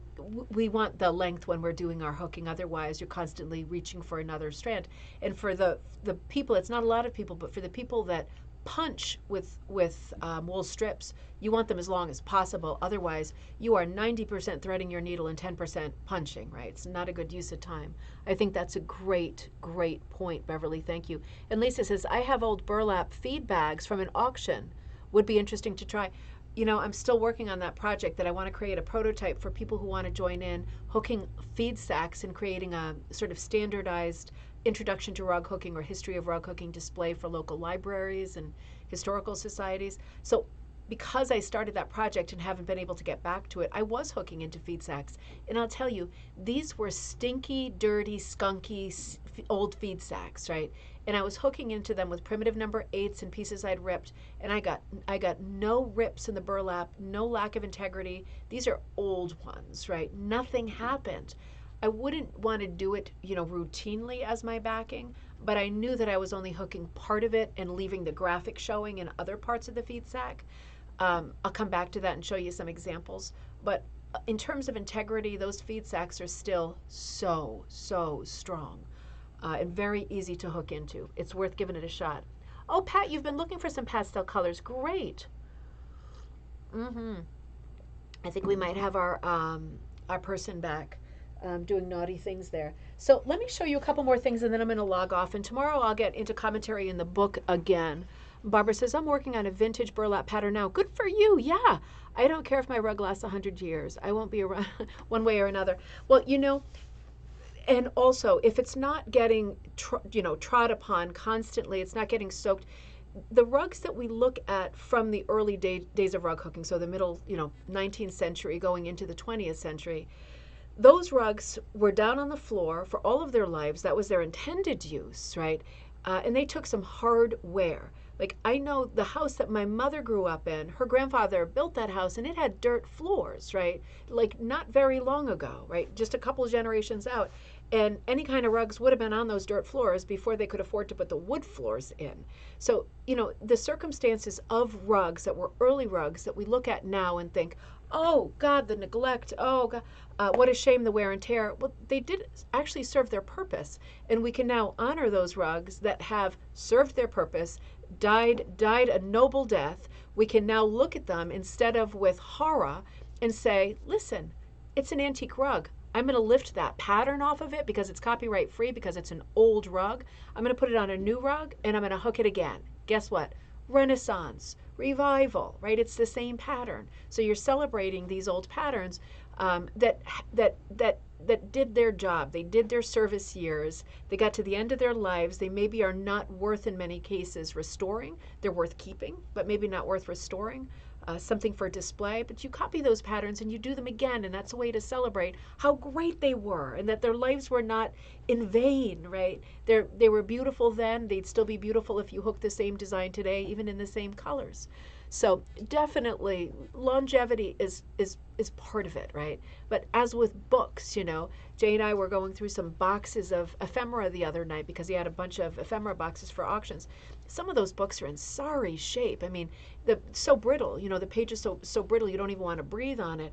we want the length when we're doing our hooking. Otherwise, you're constantly reaching for another strand. And for the people, it's not a lot of people, but for the people that punch with wool strips, you want them as long as possible. Otherwise, you are 90% threading your needle and 10% punching, right? It's not a good use of time. I think that's a great, great point, Beverly. Thank you. And Lisa says, I have old burlap feed bags from an auction. Would be interesting to try. I'm still working on that project that I want to create a prototype for people who want to join in hooking feed sacks and creating a sort of standardized introduction to rug hooking or history of rug hooking display for local libraries and historical societies. So because I started that project and haven't been able to get back to it, I was hooking into feed sacks. And I'll tell you, these were stinky, dirty, skunky old feed sacks, right? And I was hooking into them with primitive number 8s and pieces I'd ripped, and I got no rips in the burlap, no lack of integrity. These are old ones, right? Nothing happened. I wouldn't want to do it, routinely as my backing, but I knew that I was only hooking part of it and leaving the graphic showing in other parts of the feed sack. I'll come back to that and show you some examples. But in terms of integrity, those feed sacks are still so, so strong and very easy to hook into. It's worth giving it a shot. Oh, Pat, you've been looking for some pastel colors. Great. I think we might have our person back doing naughty things there. So let me show you a couple more things and then I'm going to log off. And tomorrow I'll get into commentary in the book again. Barbara says, I'm working on a vintage burlap pattern now. Good for you. Yeah. I don't care if my rug lasts 100 years. I won't be around one way or another. Well, and also if it's not getting, trod upon constantly, it's not getting soaked. The rugs that we look at from the early days of rug hooking, so the middle, 19th century going into the 20th century, those rugs were down on the floor for all of their lives. That was their intended use, right? And they took some hard wear. Like I know the house that my mother grew up in, her grandfather built that house and it had dirt floors, right? Like not very long ago, right? Just a couple generations out. And any kind of rugs would have been on those dirt floors before they could afford to put the wood floors in. So, the circumstances of rugs that were early rugs that we look at now and think, oh God, the neglect, oh God, what a shame, the wear and tear. Well, they did actually serve their purpose. And we can now honor those rugs that have served their purpose, died a noble death. We can now look at them instead of with horror and say, listen, it's an antique rug. I'm going to lift that pattern off of it because it's copyright free, because it's an old rug. I'm going to put it on a new rug and I'm going to hook it again. Guess what? Renaissance, revival, right? It's the same pattern. So you're celebrating these old patterns that did their job. They did their service years. They got to the end of their lives. They maybe are not worth, in many cases, restoring. They're worth keeping, but maybe not worth restoring. Something for display, but you copy those patterns and you do them again, and that's a way to celebrate how great they were and that their lives were not in vain, right? They were beautiful then. They'd still be beautiful if you hook the same design today, even in the same colors. So definitely longevity is part of it, right? But as with books, Jay and I were going through some boxes of ephemera the other night because he had a bunch of ephemera boxes for auctions. Some of those books are in sorry shape. I mean, so brittle, the page is so brittle you don't even want to breathe on it.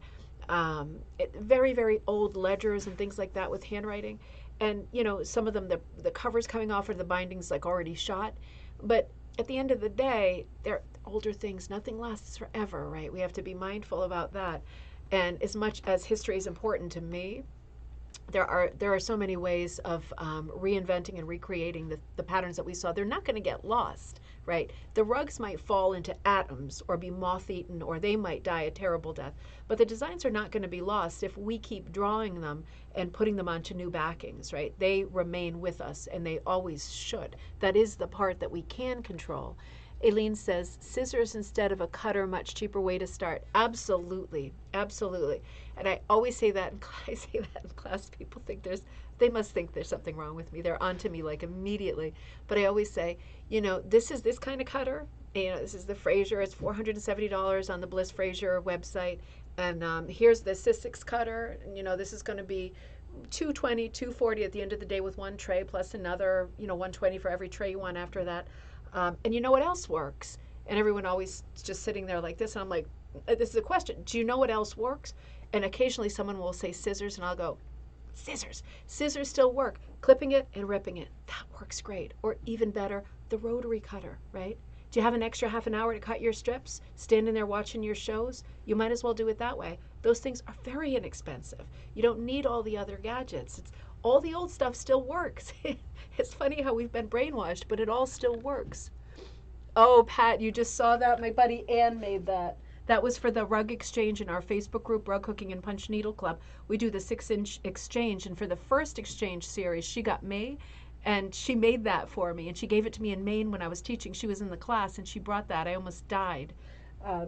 Very, very old ledgers and things like that with handwriting. And, some of them, the covers coming off or the bindings like already shot. But at the end of the day, they're older things. Nothing lasts forever, right? We have to be mindful about that. And as much as history is important to me, there are so many ways of reinventing and recreating the patterns that we saw. They're not going to get lost, right? The rugs might fall into atoms or be moth-eaten, or they might die a terrible death. But the designs are not going to be lost if we keep drawing them and putting them onto new backings, right? They remain with us, and they always should. That is the part that we can control. Aileen says, scissors instead of a cutter, much cheaper way to start. Absolutely, absolutely. And I always say that, I say that in class. People think they must think there's something wrong with me. They're onto me like immediately. But I always say, this is this kind of cutter. This is the Fraser. It's $470 on the Bliss Fraser website. And here's the Sussex cutter. This is going to be $220, $240 at the end of the day with one tray plus another, $120 for every tray you want after that. And you know what else works? And everyone always just sitting there like this. And I'm like, this is a question. Do you know what else works? And occasionally someone will say scissors, and I'll go, scissors. Scissors still work. Clipping it and ripping it. That works great. Or even better, the rotary cutter, right? Do you have an extra half an hour to cut your strips? Standing there watching your shows? You might as well do it that way. Those things are very inexpensive. You don't need all the other gadgets. All the old stuff still works. It's funny how we've been brainwashed, but it all still works. Oh, Pat, you just saw that? My buddy Ann made that. That was for the rug exchange in our Facebook group, Rug Hooking and Punch Needle Club. We do the 6-inch exchange, and for the first exchange series, she got May, and she made that for me, and she gave it to me in Maine when I was teaching. She was in the class, and she brought that. I almost died.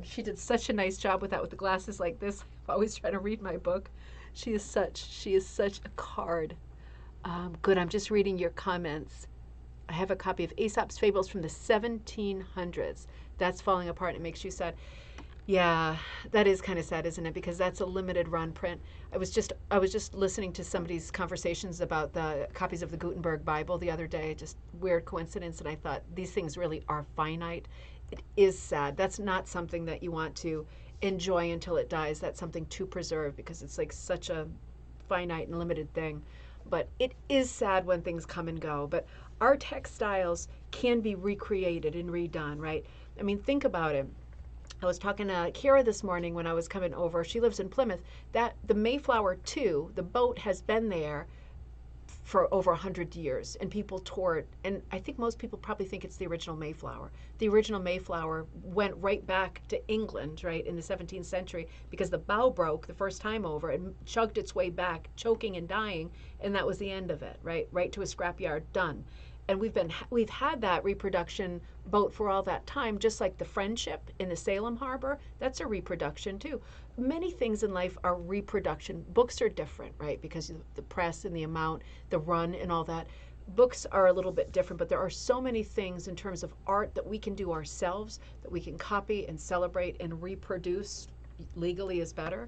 She did such a nice job with that, with the glasses like this. I'm always trying to read my book. She is such a card. Good. I'm just reading your comments. I have a copy of Aesop's Fables from the 1700s. That's falling apart. It makes you sad. Yeah, that is kind of sad, isn't it? Because that's a limited run print. I was just listening to somebody's conversations about the copies of the Gutenberg Bible the other day. Just weird coincidence, and I thought these things really are finite. It is sad. That's not something that you want to enjoy until it dies. That's something to preserve because it's like such a finite and limited thing. But it is sad when things come and go. But our textiles can be recreated and redone, right? I mean, think about it. I was talking to Kira this morning when I was coming over. She lives in Plymouth. That the Mayflower 2, the boat has been there for over 100 years, and people tour it. And I think most people probably think it's the original Mayflower. The original Mayflower went right back to England, right, in the 17th century because the bow broke the first time over and chugged its way back, choking and dying, and that was the end of it, right to a scrapyard, done. And we've had that reproduction boat for all that time, just like the Friendship in the Salem Harbor. That's a reproduction too. Many things in life are reproduction. Books are different, right? Because of the press and the amount, the run and all that. Books are a little bit different, but there are so many things in terms of art that we can do ourselves, that we can copy and celebrate and reproduce. Legally is better.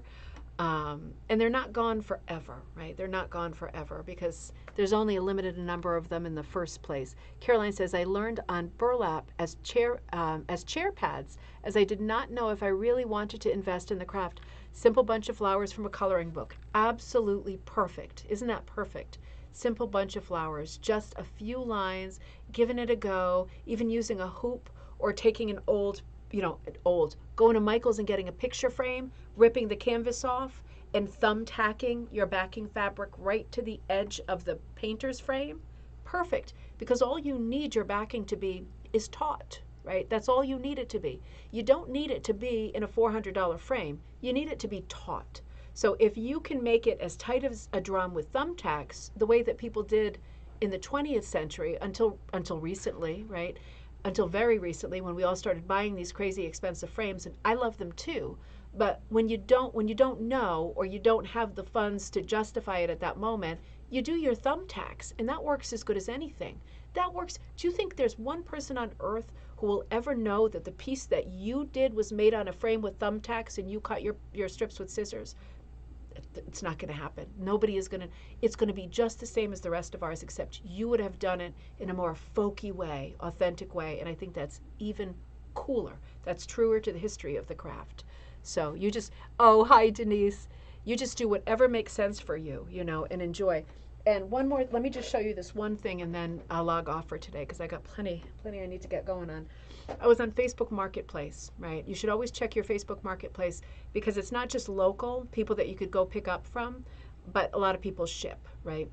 And they're not gone forever, right? They're not gone forever because there's only a limited number of them in the first place. Caroline says, I learned on burlap as chair pads, as I did not know if I really wanted to invest in the craft. Simple bunch of flowers from a coloring book. Absolutely perfect. Isn't that perfect? Simple bunch of flowers, just a few lines, giving it a go, even using a hoop or taking an going to Michael's and getting a picture frame, ripping the canvas off, and thumbtacking your backing fabric right to the edge of the painter's frame. Perfect, because all you need your backing to be is taut, right? That's all you need it to be. You don't need it to be in a $400 frame. You need it to be taut. So if you can make it as tight as a drum with thumbtacks, the way that people did in the 20th century until recently, right? Until very recently when we all started buying these crazy expensive frames, and I love them too, but when you don't know or you don't have the funds to justify it at that moment, you do your thumbtacks, and that works as good as anything. That works. Do you think there's one person on earth who will ever know that the piece that you did was made on a frame with thumbtacks and you cut your strips with scissors? It's not going to happen. Nobody is going to. It's going to be just the same as the rest of ours, except you would have done it in a more folky way, authentic way, and I think that's even cooler. That's truer to the history of the craft. So you just, oh, hi, Denise. You just do whatever makes sense for you, and enjoy. And one more, let me just show you this one thing, and then I'll log off for today because I got plenty I need to get going on. I was on Facebook Marketplace, right? You should always check your Facebook Marketplace because it's not just local people that you could go pick up from, but a lot of people ship, right?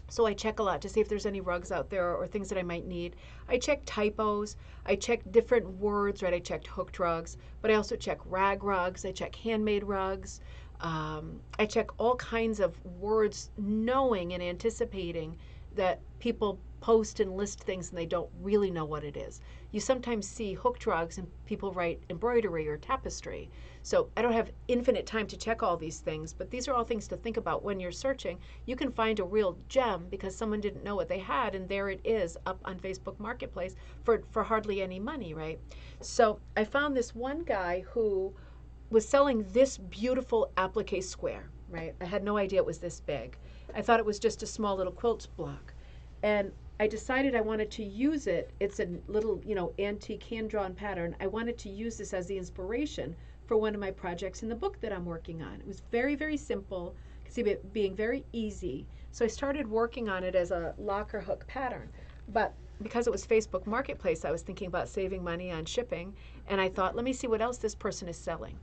So I check a lot to see if there's any rugs out there or things that I might need. I check typos. I check different words, right? I checked hooked rugs, but I also check rag rugs. I check handmade rugs. I check all kinds of words, knowing and anticipating that people post and list things and they don't really know what it is. You sometimes see hooked rugs and people write embroidery or tapestry. So I don't have infinite time to check all these things, but these are all things to think about when you're searching. You can find a real gem because someone didn't know what they had, and there it is up on Facebook Marketplace for hardly any money, right? So I found this one guy who was selling this beautiful applique square, right? I had no idea it was this big. I thought it was just a small little quilt block. And I decided I wanted to use it. It's a little, antique hand-drawn pattern. I wanted to use this as the inspiration for one of my projects in the book that I'm working on. It was very, very simple. I could see it being very easy. So I started working on it as a locker hook pattern. But because it was Facebook Marketplace, I was thinking about saving money on shipping. And I thought, let me see what else this person is selling.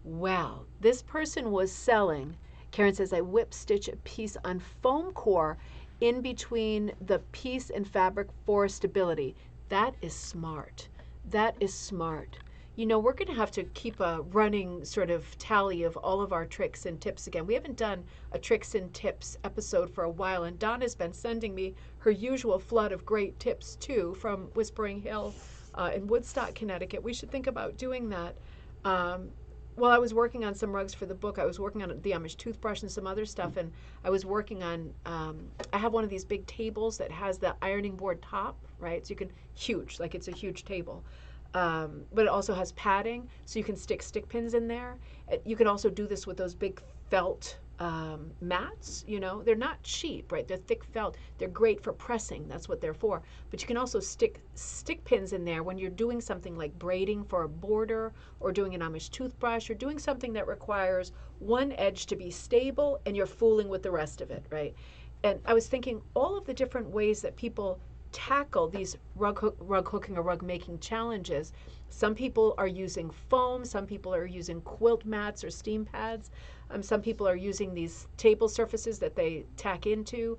Well, this person was selling, Karen says, I whip stitch a piece on foam core in between the piece and fabric for stability. That is smart. That is smart. You know, we're going to have to keep a running sort of tally of all of our tricks and tips again. We haven't done a tricks and tips episode for a while, and Donna's been sending me her usual flood of great tips too from Whispering Hill in Woodstock, Connecticut. We should think about doing that. While I was working on some rugs for the book, I was working on the Amish toothbrush and some other stuff, and I was working on, I have one of these big tables that has the ironing board top, right? So you can, huge, like it's a huge table. But it also has padding, so you can stick pins in there. You can also do this with those big felt mats. You know, they're not cheap, right? They're thick felt. They're great for pressing. That's what they're for. But you can also stick pins in there when you're doing something like braiding for a border, or doing an Amish toothbrush, or doing something that requires one edge to be stable and you're fooling with the rest of it, right? And I was thinking all of the different ways that people tackle these rug hooking or rug making challenges. Some people are using foam, some people are using quilt mats or steam pads, some people are using these table surfaces that they tack into,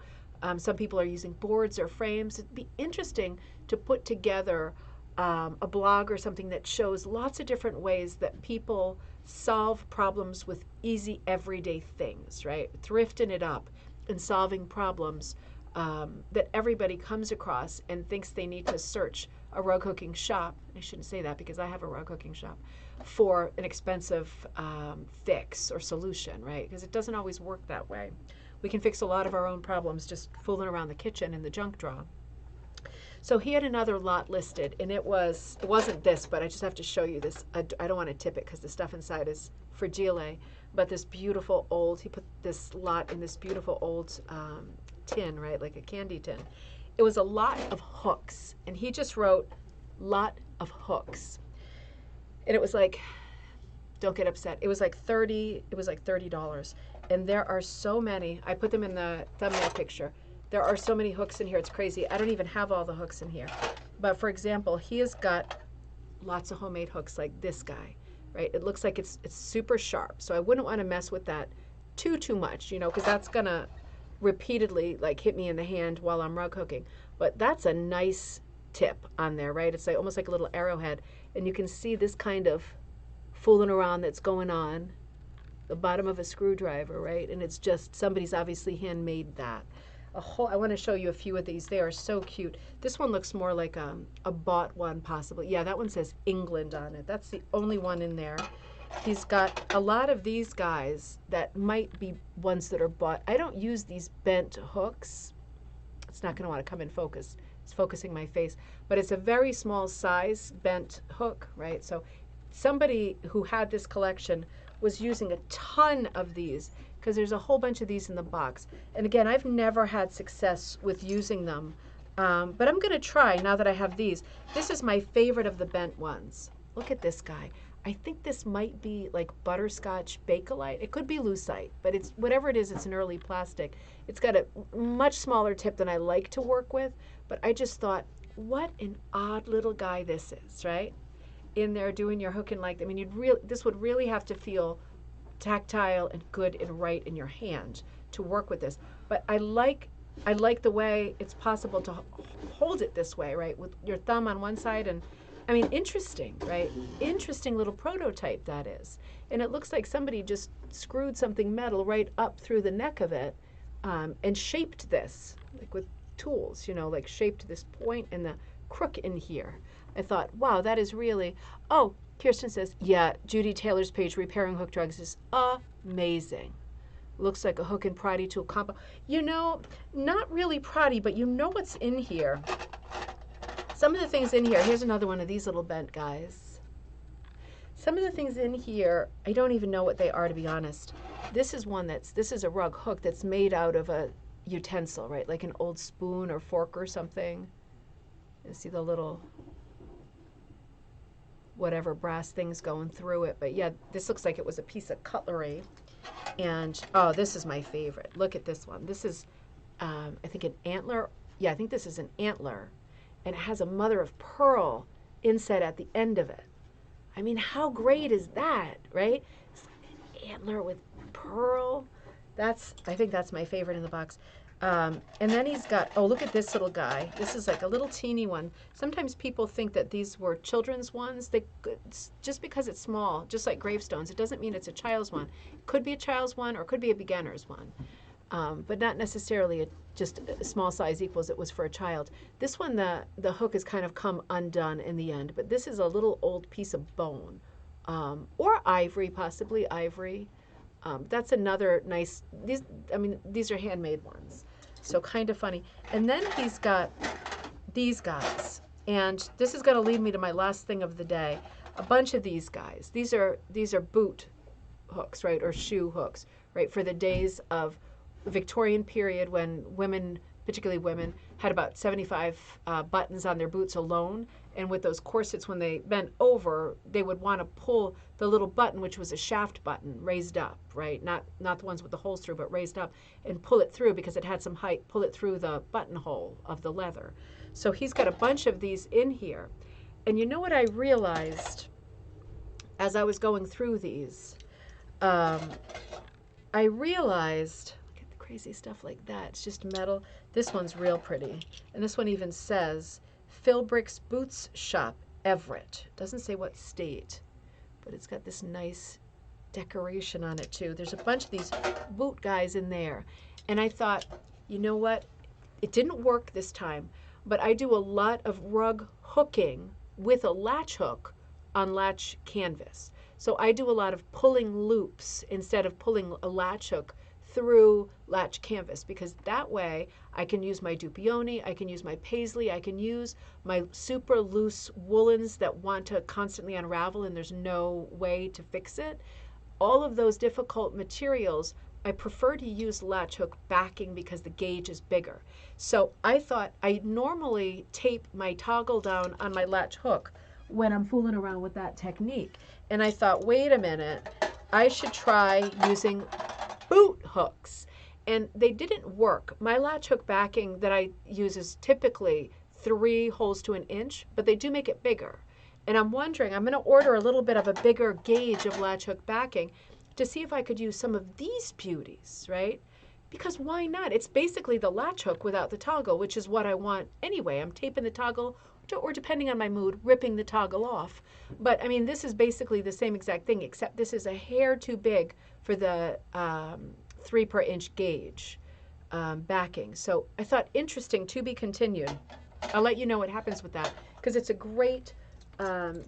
some people are using boards or frames. It'd be interesting to put together a blog or something that shows lots of different ways that people solve problems with easy everyday things, right? Thrifting it up and solving problems that everybody comes across and thinks they need to search a rug hooking shop. I shouldn't say that because I have a rug hooking shop for an expensive fix or solution, right? Because it doesn't always work that way. We can fix a lot of our own problems just fooling around the kitchen in the junk drawer. So he had another lot listed, and it wasn't this, but I just have to show you this. I don't want to tip it because the stuff inside is fragile, but this beautiful old, he put this lot in this beautiful old tin, right, like a candy tin. It was a lot of hooks, and he just wrote lot of hooks, and it was like, don't get upset, it was like $30, and there are so many. I put them in the thumbnail picture. There are so many hooks in here, it's crazy. I don't even have all the hooks in here, but for example, he has got lots of homemade hooks like this guy, right? It looks like it's super sharp, so I wouldn't want to mess with that too much, you know, because that's gonna repeatedly like hit me in the hand while I'm rug hooking. But that's a nice tip on there, right? It's like almost like a little arrowhead, and you can see this kind of fooling around that's going on the bottom of a screwdriver, right? And it's just somebody's obviously handmade that. I want to show you a few of these. They are so cute. This one looks more like a bought one, possibly. Yeah, that one says England on it. That's the only one in there. He's got a lot of these guys that might be ones that are bought. I don't use these bent hooks. It's not going to want to come in focus. It's focusing my face. But it's a very small size bent hook, right? So somebody who had this collection was using a ton of these, because there's a whole bunch of these in the box. And again, I've never had success with using them, but I'm going to try now that I have these. This is my favorite of the bent ones. Look at this guy. I think this might be like butterscotch Bakelite. It could be lucite, but it's whatever it is, it's an early plastic. It's got a much smaller tip than I like to work with, but I just thought, what an odd little guy this is, right? In there doing your hooking like, I mean, this would really have to feel tactile and good and right in your hand to work with this. But I like the way it's possible to hold it this way, right? With your thumb on one side, and I mean, interesting, right? Interesting little prototype that is. And it looks like somebody just screwed something metal right up through the neck of it, and shaped this, like with tools, you know, like shaped this point and the crook in here. I thought, wow, that is really, oh, Kirsten says, yeah, Judy Taylor's page, Repairing Hook Drugs, is amazing. Looks like a hook and Proddy tool combo. You know, not really Proddy, but you know what's in here. Some of the things in here, here's another one of these little bent guys. Some of the things in here, I don't even know what they are, to be honest. This is a rug hook that's made out of a utensil, right? Like an old spoon or fork or something. You see the little whatever brass things going through it. But yeah, this looks like it was a piece of cutlery. And oh, this is my favorite. Look at this one. This is, I think, an antler. Yeah, I think this is an antler. And it has a mother of pearl inset at the end of it. I mean, how great is that, right? It's like an antler with pearl. I think that's my favorite in the box. And then he's got, oh, look at this little guy. This is like a little teeny one. Sometimes people think that these were children's ones. Just because it's small, just like gravestones, it doesn't mean it's a child's one. It could be a child's one or it could be a beginner's one. But not necessarily just a small size equals it was for a child. This one, the hook has kind of come undone in the end, but this is a little old piece of bone, or ivory, possibly ivory. That's another nice, these are handmade ones. So kind of funny. And then he's got these guys. And this is going to lead me to my last thing of the day. A bunch of these guys. These are boot hooks, right? Or shoe hooks, right? For the days of the Victorian period when women, particularly women, had about 75 buttons on their boots alone. And with those corsets, when they bent over, they would want to pull the little button, which was a shaft button, raised up, right? Not the ones with the holes through, but raised up, and pull it through because it had some height, pull it through the buttonhole of the leather. So he's got a bunch of these in here. And you know what I realized as I was going through these? I realized, look at the crazy stuff like that. It's just metal. This one's real pretty. And this one even says, Philbrick's Boots Shop, Everett. Doesn't say what state, but it's got this nice decoration on it too. There's a bunch of these boot guys in there. And I thought, you know what? It didn't work this time, but I do a lot of rug hooking with a latch hook on latch canvas. So I do a lot of pulling loops instead of pulling a latch hook through latch canvas, because that way I can use my Dupioni, I can use my paisley, I can use my super loose woolens that want to constantly unravel and there's no way to fix it. All of those difficult materials, I prefer to use latch hook backing because the gauge is bigger. So I thought I normally tape my toggle down on my latch hook when I'm fooling around with that technique. And I thought, wait a minute, I should try using boot hooks. And they didn't work. My latch hook backing that I use is typically 3 holes to 1 inch, but they do make it bigger. And I'm wondering, I'm going to order a little bit of a bigger gauge of latch hook backing to see if I could use some of these beauties, right? Because why not? It's basically the latch hook without the toggle, which is what I want anyway. I'm taping the toggle, or depending on my mood, ripping the toggle off. But I mean, this is basically the same exact thing, except this is a hair too big for the 3 per inch gauge backing. So I thought, interesting, to be continued. I'll let you know what happens with that, because it's a great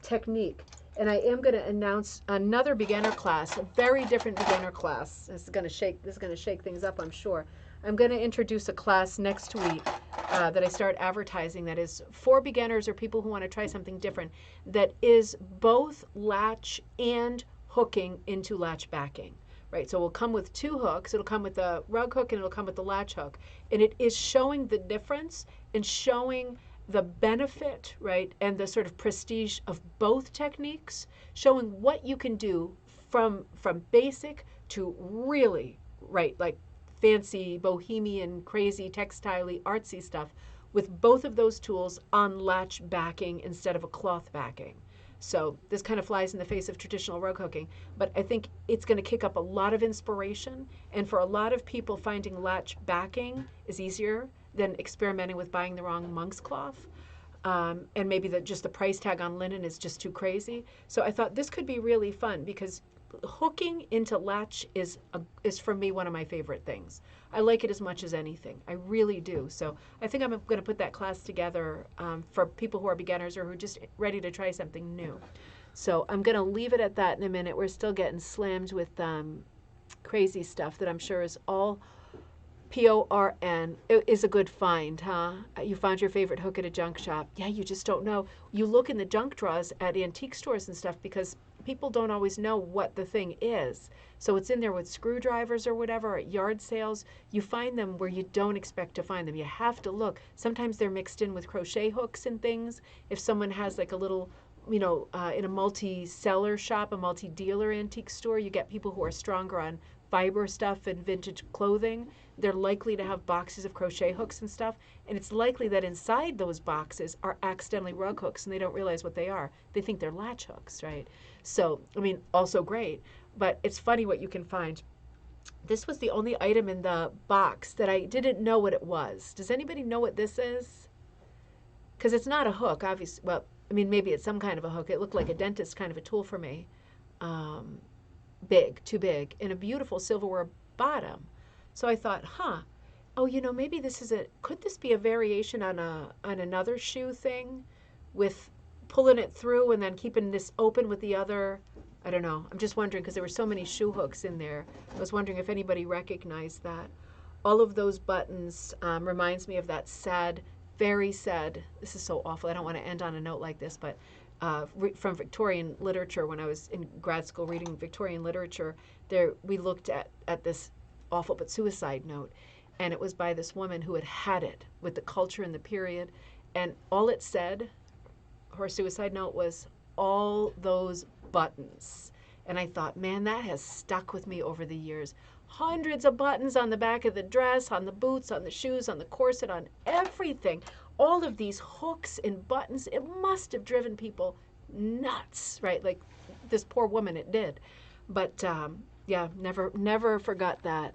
technique. And I am going to announce another beginner class, a very different beginner class. This is going to shake things up, I'm sure. I'm going to introduce a class next week that I start advertising that is for beginners or people who want to try something different, that is both latch and hooking into latch backing. Right, so we'll come with 2 hooks. It'll come with the rug hook and it'll come with the latch hook. And it is showing the difference and showing the benefit, right, and the sort of prestige of both techniques, showing what you can do from basic to really, right, like fancy, bohemian, crazy, textile-y, artsy stuff with both of those tools on latch backing instead of a cloth backing. So this kind of flies in the face of traditional rug hooking, but I think it's going to kick up a lot of inspiration. And for a lot of people, finding latch backing is easier than experimenting with buying the wrong monk's cloth. And maybe just the price tag on linen is just too crazy. So I thought this could be really fun, because hooking into latch is for me one of my favorite things. I like it as much as anything. I really do. So I think I'm going to put that class together for people who are beginners or who are just ready to try something new. So I'm going to leave it at that in a minute. We're still getting slammed with crazy stuff that I'm sure is all PORN. It is a good find, huh? You found your favorite hook at a junk shop. Yeah, you just don't know. You look in the junk drawers at antique stores and stuff because people don't always know what the thing is. So it's in there with screwdrivers or whatever, at yard sales. You find them where you don't expect to find them. You have to look. Sometimes they're mixed in with crochet hooks and things. If someone has like a little, in a multi-seller shop, a multi-dealer antique store, you get people who are stronger on fiber stuff and vintage clothing. They're likely to have boxes of crochet hooks and stuff, and it's likely that inside those boxes are accidentally rug hooks and they don't realize what they are. They think they're latch hooks, right? So, also great, but it's funny what you can find. This was the only item in the box that I didn't know what it was. Does anybody know what this is? Because it's not a hook, obviously. Well, I mean, maybe it's some kind of a hook. It looked like a dentist kind of a tool for me. Um, Big, too big, and a beautiful silverware bottom. So I thought, huh, oh, maybe this is could this be a variation on another shoe thing with pulling it through and then keeping this open with the other? I don't know. I'm just wondering because there were so many shoe hooks in there. I was wondering if anybody recognized that. All of those buttons reminds me of that sad, very sad. This is so awful. I don't want to end on a note like this, but from Victorian literature, when I was in grad school reading Victorian literature, there we looked at this awful but suicide note, and it was by this woman who had it with the culture and the period, and all it said, her suicide note, was all those buttons. And I thought, man, that has stuck with me over the years. Hundreds of buttons on the back of the dress, on the boots, on the shoes, on the corset, on everything. All of these hooks and buttons, it must have driven people nuts, right? Like this poor woman, it did. But yeah, never forgot that.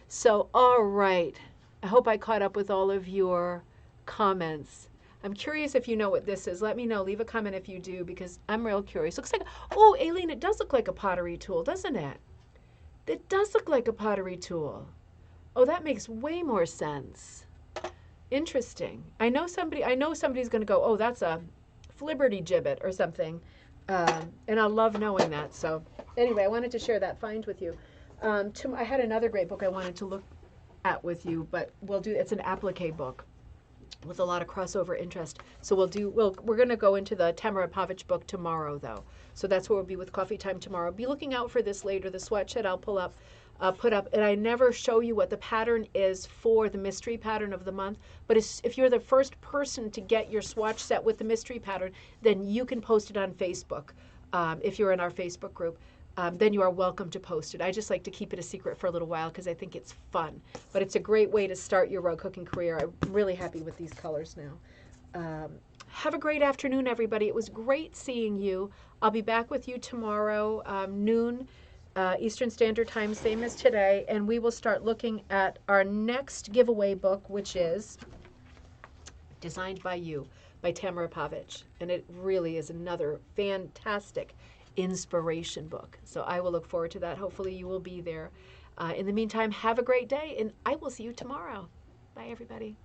So, all right. I hope I caught up with all of your comments. I'm curious if you know what this is. Let me know. Leave a comment if you do, because I'm real curious. Looks like, oh, Aileen, it does look like a pottery tool, doesn't it? It does look like a pottery tool. Oh, that makes way more sense. Interesting. I know somebody's going to go, oh, that's a Flibberty gibbet or something. And I love knowing that. So anyway, I wanted to share that find with you. I had another great book I wanted to look at with you, but it's an applique book with a lot of crossover interest. So we're going to go into the Tamara Pavich book tomorrow, though. So that's where we'll be with Coffee Time tomorrow. Be looking out for this later, the swatch that I'll put up. And I never show you what the pattern is for the mystery pattern of the month. But if you're the first person to get your swatch set with the mystery pattern, then you can post it on Facebook. If you're in our Facebook group, then you are welcome to post it. I just like to keep it a secret for a little while because I think it's fun. But it's a great way to start your rug cooking career. I'm really happy with these colors now. Have a great afternoon, everybody. It was great seeing you. I'll be back with you tomorrow, noon, Eastern Standard Time, same as today. And we will start looking at our next giveaway book, which is Designed by You by Tamara Pavich. And it really is another fantastic inspiration book. So I will look forward to that. Hopefully you will be there. In the meantime, have a great day, and I will see you tomorrow. Bye, everybody.